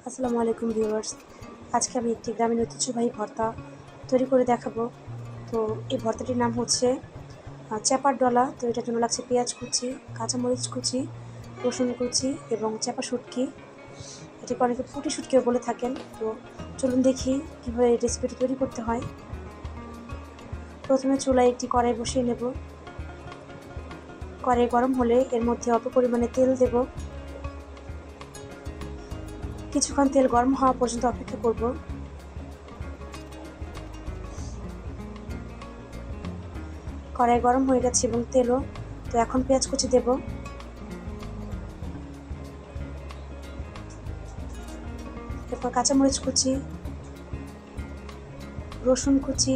আসসালামু আলাইকুম ভিউয়ার্স। আজকে আমি একটি গ্রামীণ ঐতিহ্যবাহী ভর্তা তৈরি করে দেখাবো। তো এই ভর্তাটির নাম হচ্ছে চ্যাপার ডলা। তো এটার জন্য লাগছে পেঁয়াজ কুচি, কাঁচামরিচ কুচি, রসুন কুচি এবং চ্যাপা শুটকি। এটাকে অনেকে পুঁটি শুটকিও বলে থাকেন। তো চলুন দেখি কীভাবে এই রেসিপিটি তৈরি করতে হয়। প্রথমে চুলায় একটি কড়াই বসিয়ে নেব। কড়াই গরম হলে এর মধ্যে অল্প পরিমাণে তেল দেব। কিছুক্ষণ তেল গরম হওয়া পর্যন্ত অপেক্ষা করব। কড়াই গরম হয়ে গেছে এবং তেলও। তো এখন পেঁয়াজ কুচি দেব। এরপর কাঁচামরিচ কুচি, রসুন কুচি,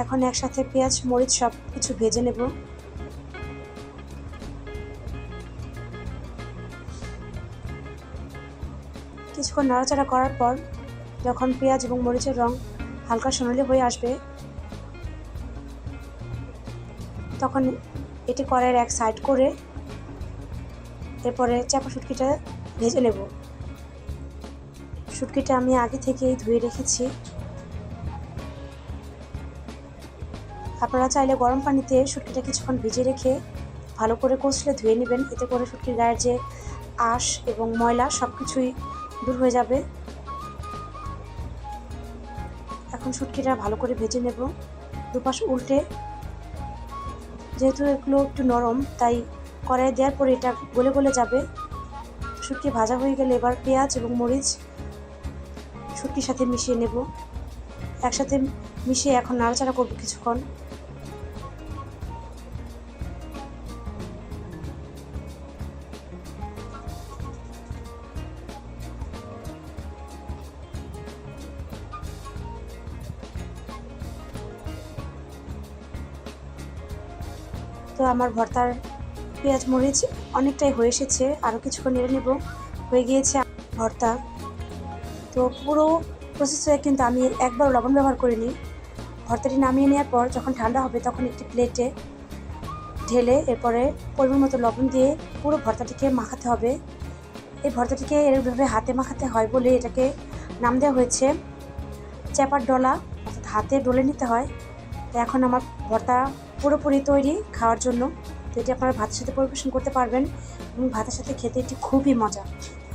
এখন একসাথে পেঁয়াজ মরিচ সব কিছু ভেজে নেব। কিছুক্ষণ নাড়াচাড়া করার পর যখন পেঁয়াজ এবং মরিচের রং হালকা সোনালি হয়ে আসবে তখন এটি কড়াইয়ের এক সাইড করে এরপরে চাপা শুটকিটা ভেজে নেব। শুটকিটা আমি আগে থেকেই ধুয়ে রেখেছি। আপনারা চাইলে গরম পানিতে শুটকিটা কিছুক্ষণ ভিজিয়ে রেখে ভালো করে কষলে ধুয়ে নেবেন। এতে করে শুটকির গায়ের যে আঁশ এবং ময়লা সব কিছুই দূর হয়ে যাবে। এখন শুটকিটা ভালো করে ভেজে নেব দুপাশ উল্টে। যেহেতু এগুলো একটু নরম তাই কড়াইয়ে দেওয়ার পরে এটা গলে গলে যাবে। শুটকি ভাজা হয়ে গেলে এবার পেঁয়াজ এবং মরিচ শুটকির সাথে মিশিয়ে নেব। একসাথে মিশিয়ে এখন নাড়াচাড়া করব কিছুক্ষণ। তো আমার ভর্তার পেঁয়াজ মরিচ অনেকটাই হয়ে এসেছে, আরও কিছুক্ষণ নেড়ে নেব। হয়ে গিয়েছে ভর্তা। তো পুরো প্রসেসে কিন্তু আমি একবার লবণ ব্যবহার করিনি। ভর্তাটি নামিয়ে নেওয়ার পর যখন ঠান্ডা হবে তখন একটি প্লেটে ঢেলে এরপরে পরিমাণ মতো লবণ দিয়ে পুরো ভর্তাটিকে মাখাতে হবে। এই ভর্তাটিকে এরভাবে হাতে মাখাতে হয় বলে এটাকে নাম দেওয়া হয়েছে চ্যাপার ডলা, অর্থাৎ হাতে ডলে নিতে হয়। তো এখন আমার ভর্তা পুরোপুরি তৈরি খাওয়ার জন্য। তো এটি আপনারা ভাতের সাথে পরিবেশন করতে পারবেন এবং ভাতের সাথে খেতে এটি খুবই মজা।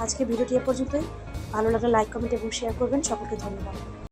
আজকে ভিডিওটি এ পর্যন্তই। ভালো লাগলে লাইক, কমেন্ট এবং শেয়ার করবেন। সকলকে ধন্যবাদ।